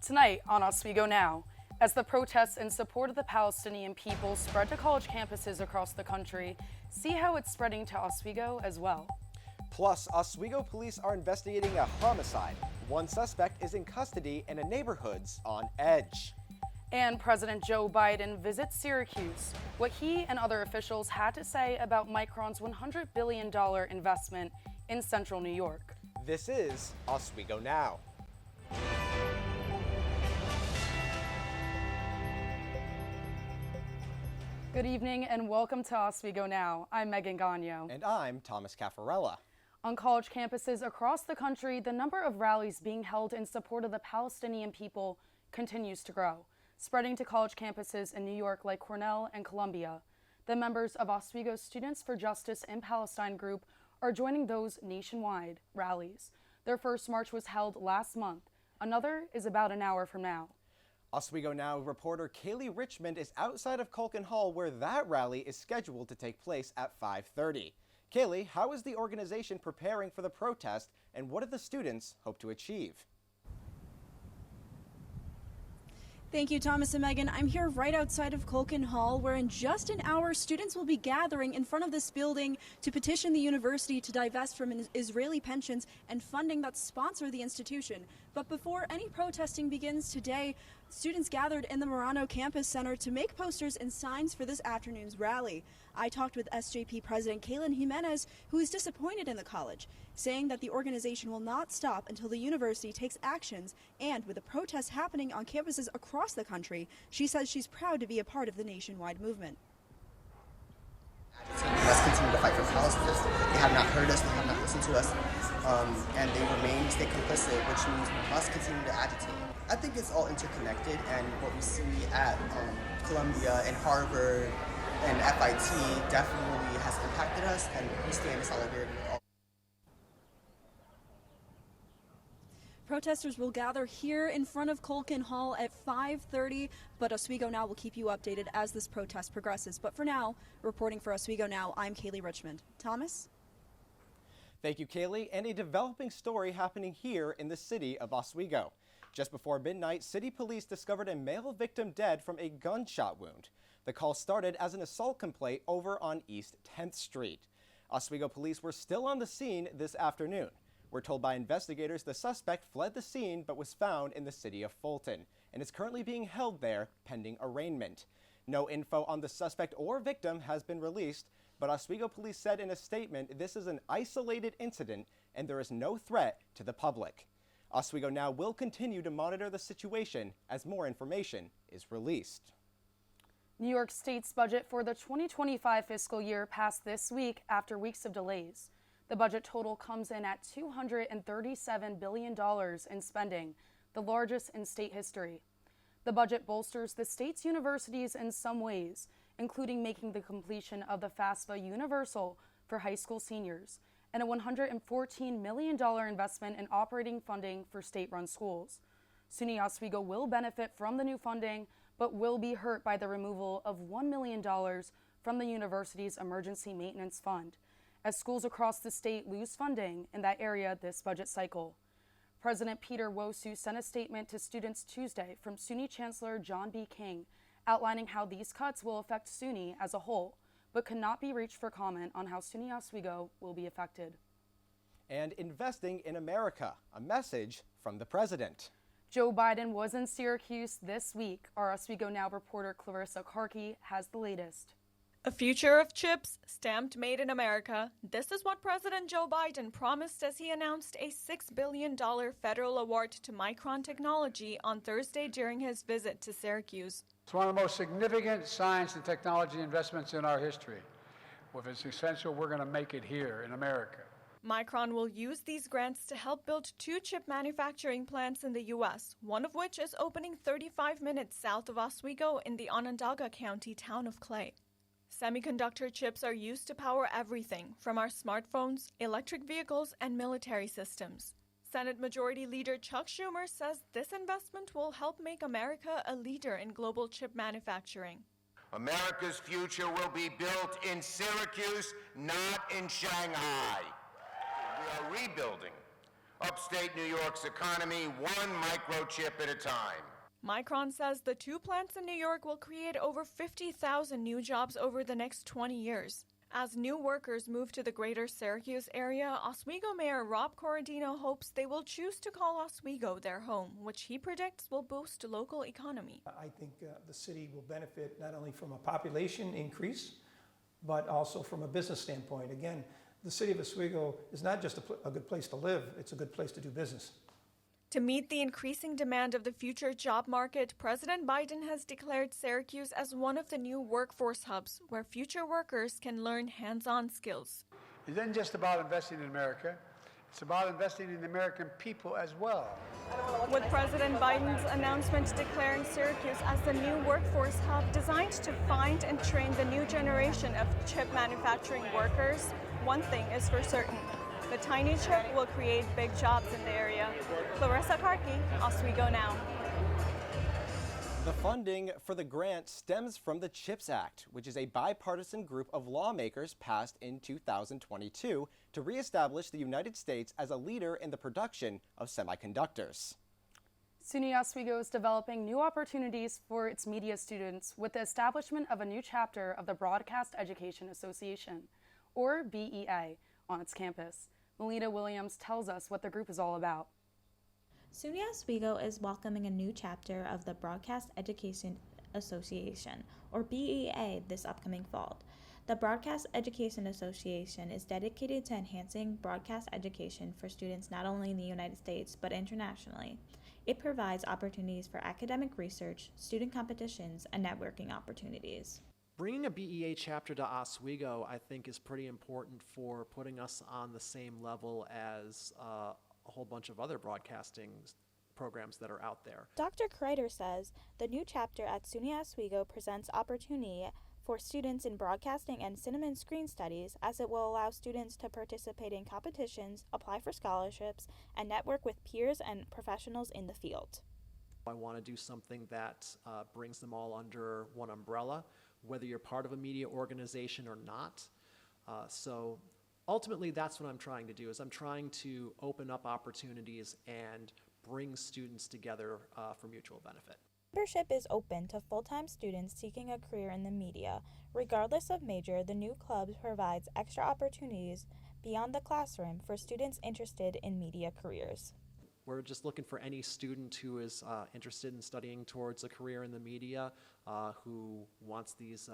Tonight on Oswego Now, as the protests in support of the Palestinian people spread to college campuses across the country, see how it's spreading to Oswego as well. Plus, Oswego police are investigating a homicide. One suspect is in custody and a neighborhood's on edge. And President Joe Biden visits Syracuse. What he and other officials had to say about Micron's $100 billion investment in central New York. This is Oswego Now. Good evening and welcome to Oswego Now. I'm Megan Gagno. And I'm Thomas Caffarella. On college campuses across the country, the number of rallies being held in support of the Palestinian people continues to grow, spreading to college campuses in New York like Cornell and Columbia. The members of Oswego's Students for Justice in Palestine group are joining those nationwide rallies. Their first march was held last month. Another is about an hour from now. Oswego Now reporter Kaylee Richmond is outside of Culkin Hall where that rally is scheduled to take place at 5:30. Kaylee, how is the organization preparing for the protest and what do the students hope to achieve? Thank you, Thomas and Megan. I'm here right outside of Culkin Hall, where in just an hour, students will be gathering in front of this building to petition the university to divest from Israeli pensions and funding that sponsor the institution. But before any protesting begins today, students gathered in the Marano Campus Center to make posters and signs for this afternoon's rally. I talked with SJP President Kaylin Jimenez, who is disappointed in the college, saying that the organization will not stop until the university takes actions. And with the protests happening on campuses across the country, she says she's proud to be a part of the nationwide movement. Let's continue to fight for Palestinians. They have not heard us, they have not listened to us, and they remain stay complicit, which means we must continue to agitate. I think it's all interconnected, and what we see at Columbia and Harvard and FIT definitely has impacted us, and we stand in solidarity with all. Protesters will gather here in front of Culkin Hall at 5:30, but Oswego Now will keep you updated as this protest progresses. But for now, reporting for Oswego Now, I'm Kaylee Richmond. Thomas? Thank you, Kaylee. And a developing story happening here in the city of Oswego. Just before midnight, city police discovered a male victim dead from a gunshot wound. The call started as an assault complaint over on East 10th Street. Oswego police were still on the scene this afternoon. We're told by investigators the suspect fled the scene but was found in the city of Fulton and is currently being held there pending arraignment. No info on the suspect or victim has been released, but Oswego police said in a statement this is an isolated incident and there is no threat to the public. Oswego Now will continue to monitor the situation as more information is released. New York State's budget for the 2025 fiscal year passed this week after weeks of delays. The budget total comes in at $237 billion in spending, the largest in state history. The budget bolsters the state's universities in some ways, including making the completion of the FAFSA universal for high school seniors and a $114 million investment in operating funding for state-run schools. SUNY Oswego will benefit from the new funding, but will be hurt by the removal of $1 million from the university's emergency maintenance fund, as schools across the state lose funding in that area this budget cycle. President Peter Wosu sent a statement to students Tuesday from SUNY Chancellor John B. King, outlining how these cuts will affect SUNY as a whole, but could not be reached for comment on how SUNY Oswego will be affected. And investing in America, a message from the president. Joe Biden was in Syracuse this week. Our Oswego Now reporter Clarissa Karki has the latest. A future of chips, stamped made in America. This is what President Joe Biden promised as he announced a $6 billion federal award to Micron Technology on Thursday during his visit to Syracuse. It's one of the most significant science and technology investments in our history. If it's essential, we're going to make it here in America. Micron will use these grants to help build 2 chip manufacturing plants in the U.S., one of which is opening 35 minutes south of Oswego in the Onondaga County town of Clay. Semiconductor chips are used to power everything from our smartphones, electric vehicles, and military systems. Senate Majority Leader Chuck Schumer says this investment will help make America a leader in global chip manufacturing. America's future will be built in Syracuse, not in Shanghai. We are rebuilding upstate New York's economy one microchip at a time. Micron says the two plants in New York will create over 50,000 new jobs over the next 20 years. As new workers move to the greater Syracuse area, Oswego Mayor Rob Corradino hopes they will choose to call Oswego their home, which he predicts will boost the local economy. I think the city will benefit not only from a population increase, but also from a business standpoint. Again, the city of Oswego is not just a good place to live, it's a good place to do business. To meet the increasing demand of the future job market, President Biden has declared Syracuse as one of the new workforce hubs where future workers can learn hands-on skills. It isn't just about investing in America, it's about investing in the American people as well. With President Biden's announcement declaring Syracuse as the new workforce hub designed to find and train the new generation of chip manufacturing workers, one thing is for certain. The tiny chip will create big jobs in the area. Clarissa Karki, Oswego Now. The funding for the grant stems from the CHIPS Act, which is a bipartisan group of lawmakers passed in 2022 to reestablish the United States as a leader in the production of semiconductors. SUNY Oswego is developing new opportunities for its media students with the establishment of a new chapter of the Broadcast Education Association, or BEA, on its campus. Melina Williams tells us what the group is all about. SUNY Oswego is welcoming a new chapter of the Broadcast Education Association, or BEA, this upcoming fall. The Broadcast Education Association is dedicated to enhancing broadcast education for students not only in the United States but internationally. It provides opportunities for academic research, student competitions, and networking opportunities. Bringing a BEA chapter to Oswego, I think, is pretty important for putting us on the same level as a whole bunch of other broadcasting programs that are out there. Dr. Kreider says the new chapter at SUNY Oswego presents opportunity for students in broadcasting and cinema and screen studies, as it will allow students to participate in competitions, apply for scholarships, and network with peers and professionals in the field. I want to do something that brings them all under one umbrella, whether you're part of a media organization or not. So ultimately, that's what I'm trying to do, is I'm trying to open up opportunities and bring students together for mutual benefit. Membership is open to full-time students seeking a career in the media. Regardless of major, the new club provides extra opportunities beyond the classroom for students interested in media careers. We're just looking for any student who is interested in studying towards a career in the media, who wants these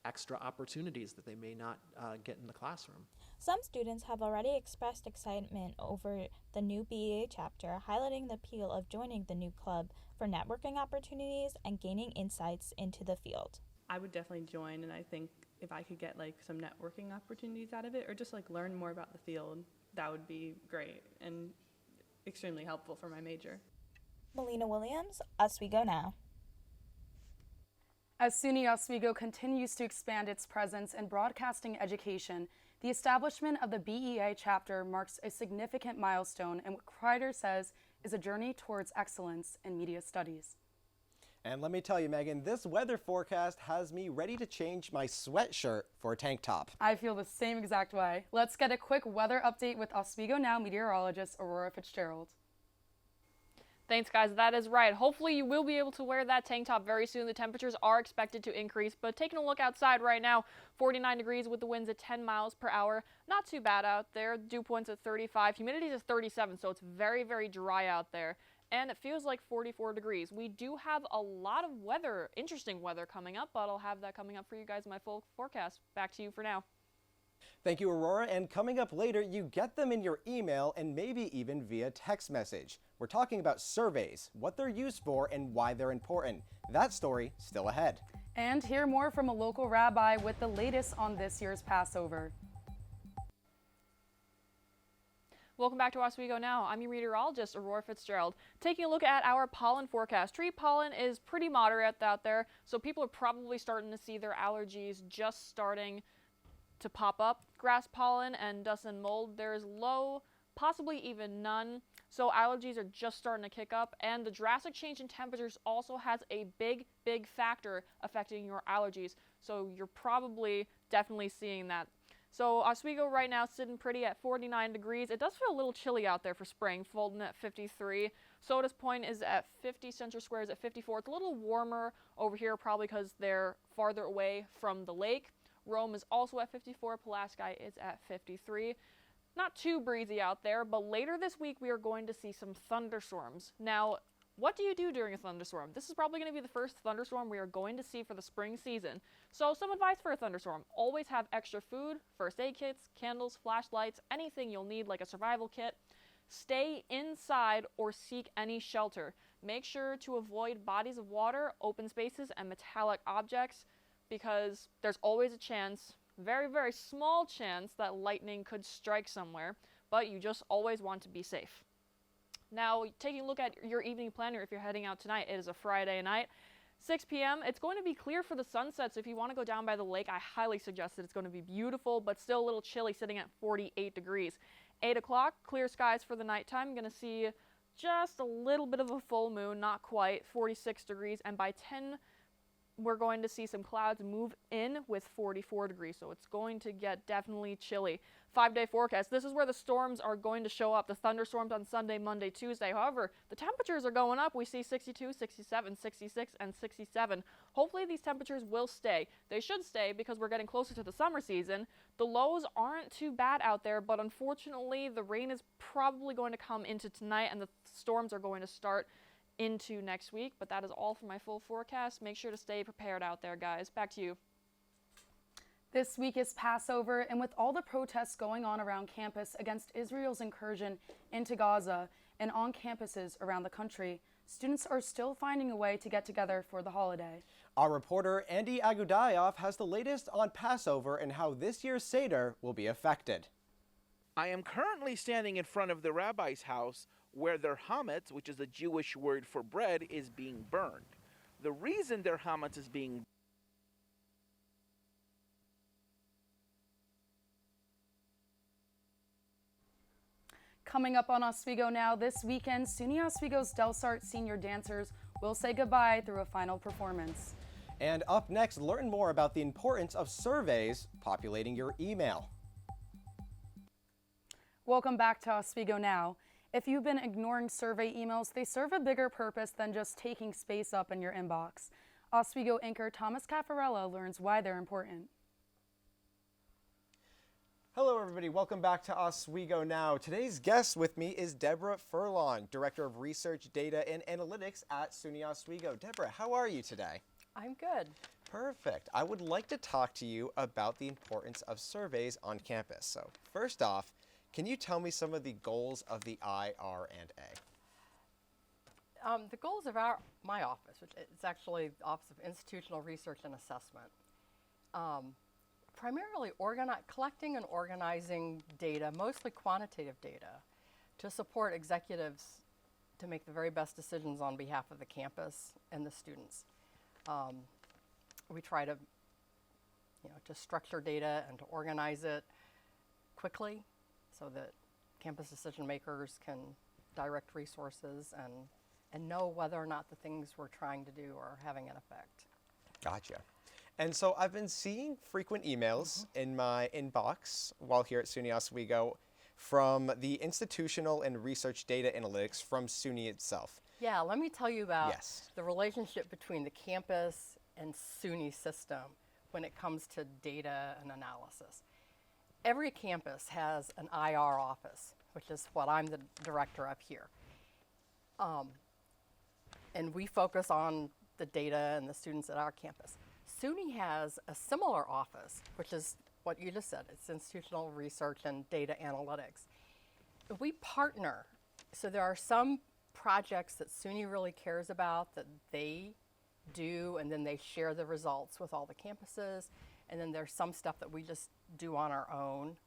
extra opportunities that they may not get in the classroom. Some students have already expressed excitement over the new BEA chapter, highlighting the appeal of joining the new club for networking opportunities and gaining insights into the field. I would definitely join, and I think if I could get some networking opportunities out of it, or just learn more about the field, that would be great and extremely helpful for my major. Melina Williams, Oswego Now. As SUNY Oswego continues to expand its presence in broadcasting education, the establishment of the BEA chapter marks a significant milestone in what Kreider says is a journey towards excellence in media studies. And let me tell you, Megan, this weather forecast has me ready to change my sweatshirt for a tank top. I feel the same exact way. Let's get a quick weather update with Oswego Now meteorologist Aurora Fitzgerald. Thanks, guys. That is right. Hopefully you will be able to wear that tank top very soon. The temperatures are expected to increase, but taking a look outside right now, 49 degrees with the winds at 10 miles per hour. Not too bad out there. Dew point's at 35. Humidity is 37, so it's very, very dry out there. And it feels like 44 degrees. We do have a lot of weather, interesting weather coming up, but I'll have that coming up for you guys in my full forecast. Back to you for now. Thank you, Aurora. And coming up later, you get them in your email and maybe even via text message. We're talking about surveys, what they're used for, and why they're important. That story still ahead. And hear more from a local rabbi with the latest on this year's Passover. Welcome back to Oswego Now. I'm your meteorologist, Aurora Fitzgerald. Taking a look at our pollen forecast. Tree pollen is pretty moderate out there, so people are probably starting to see their allergies just starting to pop up. Grass pollen and dust and mold, there's low, possibly even none. So allergies are just starting to kick up, and the drastic change in temperatures also has a big factor affecting your allergies. So you're probably definitely seeing that. So Oswego right now sitting pretty at 49 degrees. It does feel a little chilly out there for spring, Fulton at 53. Sodas Point is at 50, Central Square is at 54. It's a little warmer over here probably because they're farther away from the lake. Rome is also at 54. Pulaski is at 53. Not too breezy out there, but later this week we are going to see some thunderstorms. Now, what do you do during a thunderstorm? This is probably going to be the first thunderstorm we are going to see for the spring season. So some advice for a thunderstorm. Always have extra food, first aid kits, candles, flashlights, anything you'll need like a survival kit. Stay inside or seek any shelter. Make sure to avoid bodies of water, open spaces, and metallic objects because there's always a chance, very, very small chance, that lightning could strike somewhere, but you just always want to be safe. Now, taking a look at your evening planner, if you're heading out tonight, it is a Friday night. 6 p.m., it's going to be clear for the sunset, so if you want to go down by the lake, I highly suggest it. It's going to be beautiful, but still a little chilly, sitting at 48 degrees. 8 o'clock, clear skies for the nighttime. Going to see just a little bit of a full moon, not quite, 46 degrees, and by 10, we're going to see some clouds move in with 44 degrees, so it's going to get definitely chilly. 5-day forecast. This is where the storms are going to show up. The thunderstorms on Sunday, Monday, Tuesday. However, the temperatures are going up. We see 62, 67, 66, and 67. Hopefully these temperatures will stay. They should stay because we're getting closer to the summer season. The lows aren't too bad out there, but unfortunately the rain is probably going to come into tonight and the storms are going to start into next week. But that is all for my full forecast. Make sure to stay prepared out there, guys. Back to you. This week is Passover, and with all the protests going on around campus against Israel's incursion into Gaza and on campuses around the country, students are still finding a way to get together for the holiday. Our reporter Andy Agudayev has the latest on Passover and how this year's Seder will be affected. I am currently standing in front of the rabbi's house where their hametz, which is a Jewish word for bread, is being burned. The reason their hametz is being Coming up on Oswego Now this weekend, SUNY Oswego's Delsart senior dancers will say goodbye through a final performance. And up next, learn more about the importance of surveys populating your email. Welcome back to Oswego Now. If you've been ignoring survey emails, they serve a bigger purpose than just taking space up in your inbox. Oswego anchor Thomas Caffarella learns why they're important. Hello everybody, welcome back to Oswego Now. Today's guest with me is Deborah Furlong, Director of Research, Data, and Analytics at SUNY Oswego. Deborah, how are you today? I'm good. Perfect. I would like to talk to you about the importance of surveys on campus. So first off, can you tell me some of the goals of the IRA? The goals of my office, which is actually the Office of Institutional Research and Assessment, primarily collecting and organizing data, mostly quantitative data, to support executives to make the very best decisions on behalf of the campus and the students. We try to, to structure data and to organize it quickly so that campus decision makers can direct resources and know whether or not the things we're trying to do are having an effect. Gotcha. And so I've been seeing frequent emails in my inbox while here at SUNY Oswego from the Institutional and Research Data Analytics from SUNY itself. Yeah, let me tell you about the relationship between the campus and SUNY system when it comes to data and analysis. Every campus has an IR office, which is what I'm the director of here. And we focus on the data and the students at our campus. SUNY has a similar office, which is what you just said. It's Institutional Research and Data Analytics. We partner. So there are some projects that SUNY really cares about that they do, and then they share the results with all the campuses. And then there's some stuff that we just do on our own,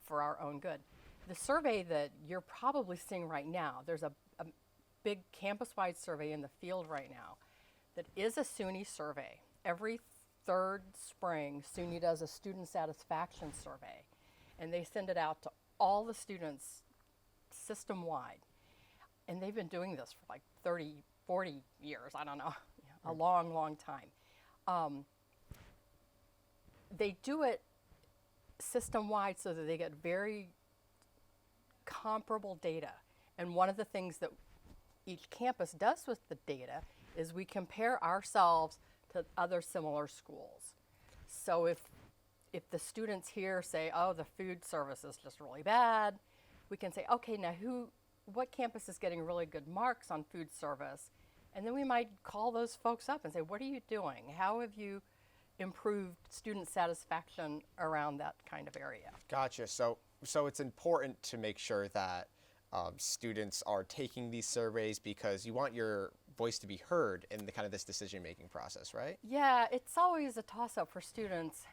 for our own good. The survey that you're probably seeing right now, there's a big campus-wide survey in the field right now that is a SUNY survey. Every third spring, SUNY does a student satisfaction survey, and they send it out to all the students system-wide. And they've been doing this for like 30, 40 years, I don't know, a long, long time. They do it system-wide so that they get very comparable data. And one of the things that each campus does with the data is we compare ourselves to other similar schools. So if the students here say, oh, the food service is just really bad, we can say, okay, now what campus is getting really good marks on food service? And then we might call those folks up and say, what are you doing? How have you improved student satisfaction around that kind of area? Gotcha. So it's important to make sure that students are taking these surveys because you want your voice to be heard in the kind of this decision-making process, right? Yeah, it's always a toss-up for students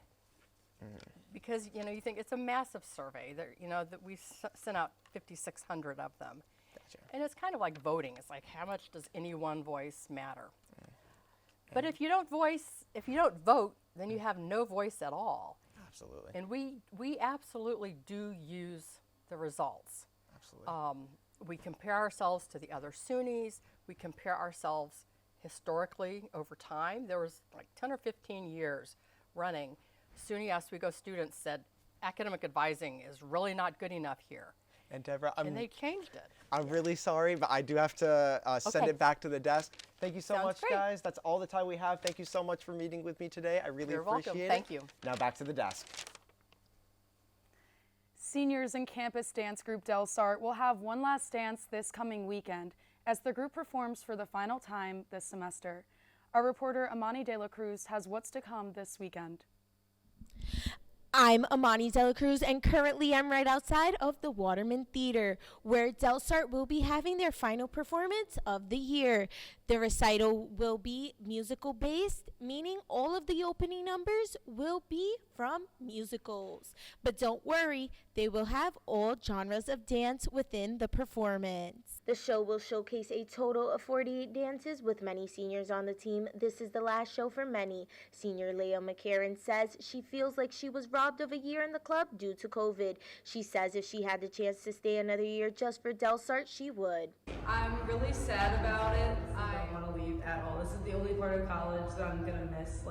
because, you think it's a massive survey. That we sent out 5,600 of them. Gotcha. And it's kind of like voting. It's like, how much does any one voice matter? But if you don't vote, then you have no voice at all. Absolutely. And we absolutely do use the results. Absolutely. We compare ourselves to the other SUNYs. We compare ourselves historically over time. There was like 10 or 15 years running. SUNY Oswego students said academic advising is really not good enough here. And Deborah, and they changed it. I'm really sorry, but I do have to send it back to the desk. Thank you so Sounds much, great. guys. That's all the time we have. Thank you so much for meeting with me today. I really You're appreciate welcome. it. Thank you. Now back to the desk. Seniors in campus dance group Del Sart will have one last dance this coming weekend as the group performs for the final time this semester. Our reporter Amani De La Cruz has what's to come this weekend. I'm Amani De La Cruz, and currently I'm right outside of the Waterman Theater, where Del Sart will be having their final performance of the year. The recital will be musical-based, meaning all of the opening numbers will be from musicals. But don't worry, they will have all genres of dance within the performance. The show will showcase a total of 48 dances with many seniors on the team. This is the last show for many. Senior Leah McCarran says she feels like she was robbed of a year in the club due to COVID. She says if she had the chance to stay another year just for Del Sart, she would. I'm really sad about it. I don't want to leave at all. This is the only part of college that I'm going to miss,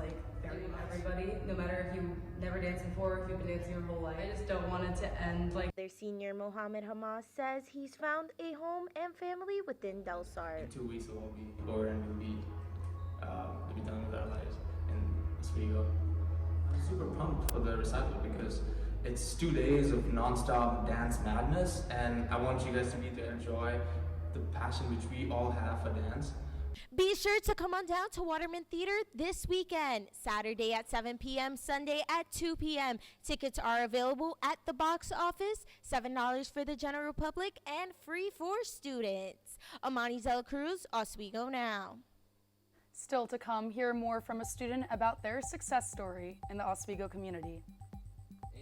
everybody, no matter if you've never danced before, if you've been dancing your whole life. I just don't want it to end Their senior Mohammed Hamas says he's found a home and family within Del Sart. In 2 weeks, we'll be over and we'll be done with our lives in Oswego. I'm super pumped for the recital because it's 2 days of non-stop dance madness, and I want you guys to be there, enjoy the passion which we all have for dance. Be sure to come on down to Waterman Theater this weekend, Saturday at 7 p.m., Sunday at 2 p.m. Tickets are available at the box office, $7 for the general public and free for students. Amani De La Cruz, Oswego Now. Still to come, hear more from a student about their success story in the Oswego community.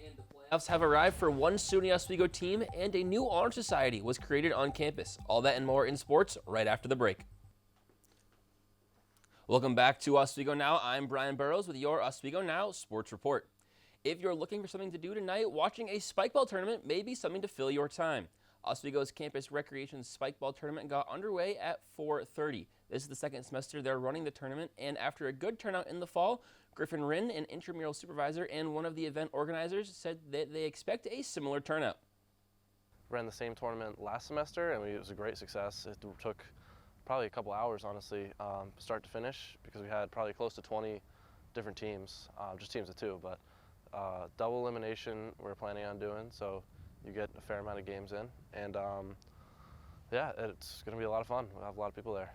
And the playoffs have arrived for one SUNY Oswego team, and a new honor society was created on campus. All that and more in sports right after the break. Welcome back to Oswego Now. I'm Brian Burrows with your Oswego Now Sports Report. If you're looking for something to do tonight, watching a spikeball tournament may be something to fill your time. Oswego's campus recreation spikeball tournament got underway at 4:30. This is the second semester they're running the tournament, and after a good turnout in the fall, Griffin Rinn, an intramural supervisor and one of the event organizers, said that they expect a similar turnout. Ran the same tournament last semester, and it was a great success. It took probably a couple hours, honestly, start to finish, because we had probably close to 20 different teams, just teams of two, but double elimination we're planning on doing, so you get a fair amount of games in, and yeah, it's going to be a lot of fun. We'll have a lot of people there.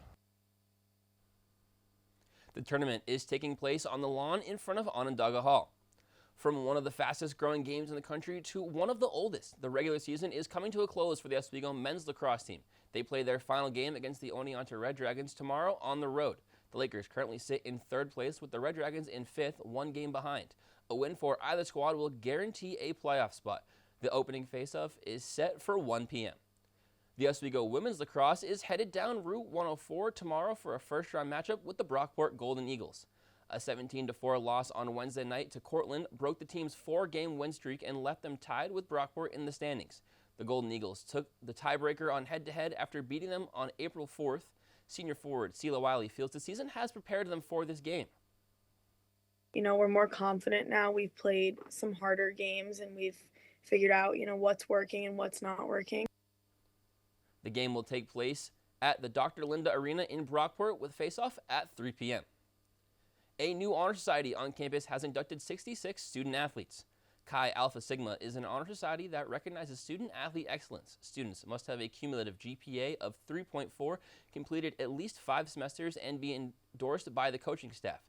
The tournament is taking place on the lawn in front of Onondaga Hall. From one of the fastest growing games in the country to one of the oldest, the regular season is coming to a close for the Oswego men's lacrosse team. They play their final game against the Oneonta Red Dragons tomorrow on the road. The Lakers currently sit in third place with the Red Dragons in fifth, one game behind. A win for either squad will guarantee a playoff spot. The opening face-off is set for 1 p.m. The Oswego women's lacrosse is headed down Route 104 tomorrow for a first-round matchup with the Brockport Golden Eagles. A 17-4 loss on Wednesday night to Cortland broke the team's 4-game win streak and left them tied with Brockport in the standings. The Golden Eagles took the tiebreaker on head-to-head after beating them on April 4th. Senior forward Sela Wiley feels the season has prepared them for this game. You know, we're more confident now. We've played some harder games and we've figured out, you know, what's working and what's not working. The game will take place at the Dr. Linda Arena in Brockport with face-off at 3 p.m. A new honor society on campus has inducted 66 student athletes. Chi Alpha Sigma is an honor society that recognizes student athlete excellence. Students must have a cumulative GPA of 3.4, completed at least 5 semesters, and be endorsed by the coaching staff.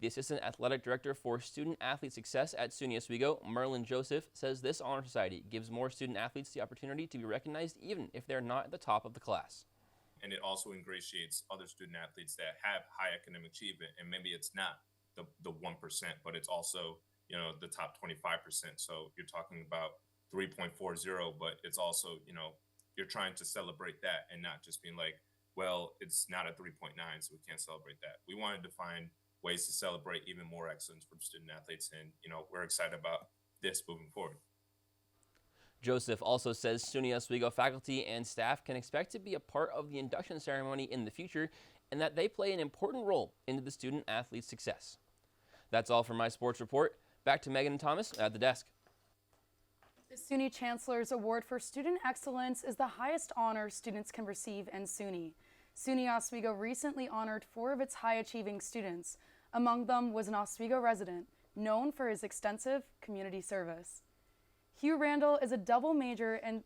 The Assistant Athletic Director for Student Athlete Success at SUNY Oswego, Merlin Joseph, says this honor society gives more student athletes the opportunity to be recognized even if they're not at the top of the class. And it also ingratiates other student athletes that have high academic achievement, and maybe it's not the 1%, but it's also, you know, the top 25%. So you're talking about 3.40, but it's also, you know, you're trying to celebrate that and not just being like, well, it's not a 3.9, so we can't celebrate that. We wanted to find ways to celebrate even more excellence from student athletes, and, you know, we're excited about this moving forward. Joseph also says SUNY Oswego faculty and staff can expect to be a part of the induction ceremony in the future, and that they play an important role into the student athlete's success. That's all for my sports report. Back to Megan and Thomas at the desk. The SUNY Chancellor's Award for Student Excellence is the highest honor students can receive in SUNY. SUNY Oswego recently honored 4 of its high-achieving students. Among them was an Oswego resident, known for his extensive community service. Hugh Randall is a double major in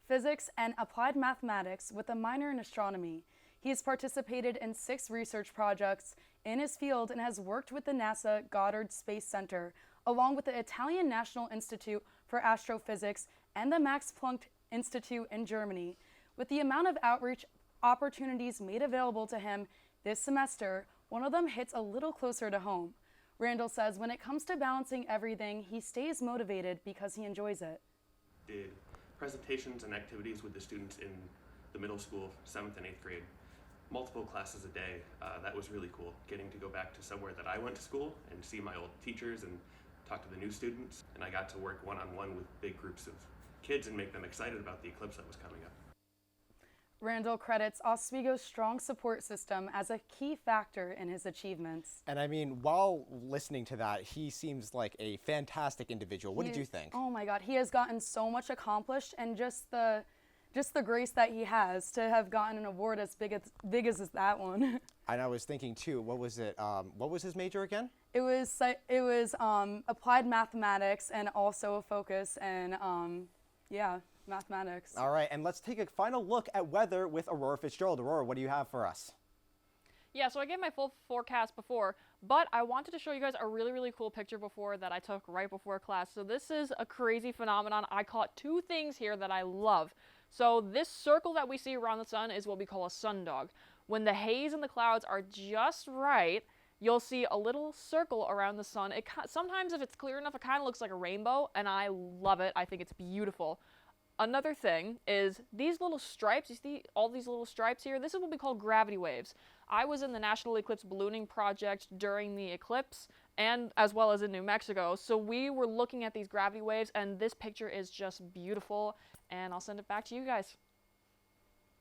physics and applied mathematics with a minor in astronomy. He has participated in 6 research projects in his field and has worked with the NASA Goddard Space Center, along with the Italian National Institute for Astrophysics and the Max Planck Institute in Germany. With the amount of outreach opportunities made available to him this semester, one of them hits a little closer to home. Randall says when it comes to balancing everything, he stays motivated because he enjoys it. Did presentations and activities with the students in the middle school, 7th and 8th grade, multiple classes a day. That was really cool, getting to go back to somewhere that I went to school and see my old teachers and talk to the new students. And I got to work one-on-one with big groups of kids and make them excited about the eclipse that was coming up. Randall credits Oswego's strong support system as a key factor in his achievements. And I mean, while listening to that, he seems like a fantastic individual. What did you think? Oh my God, he has gotten so much accomplished, and just the grace that he has to have gotten an award as big as that one. And I was thinking too, what was it? What was his major again? It was applied mathematics and also a focus in mathematics. All right, and let's take a final look at weather with Aurora Fitzgerald. Aurora, what do you have for us? Yeah, so I gave my full forecast before, but I wanted to show you guys a really, really cool picture before that I took right before class. So this is a crazy phenomenon. I caught 2 things here that I love. So this circle that we see around the sun is what we call a sundog. When the haze and the clouds are just right, you'll see a little circle around the sun. Sometimes if it's clear enough, it kind of looks like a rainbow, and I love it. I think it's beautiful. Another thing is these little stripes. You see all these little stripes here? This is what we call gravity waves. I was in the National Eclipse Ballooning Project during the eclipse, and as well as in New Mexico. So we were looking at these gravity waves, and this picture is just beautiful, and I'll send it back to you guys.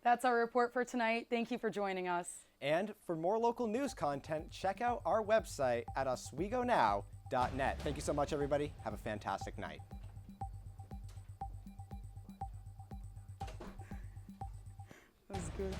That's our report for tonight. Thank you for joining us. And for more local news content, check out our website at oswegonow.net. Thank you so much, everybody. Have a fantastic night. That was good.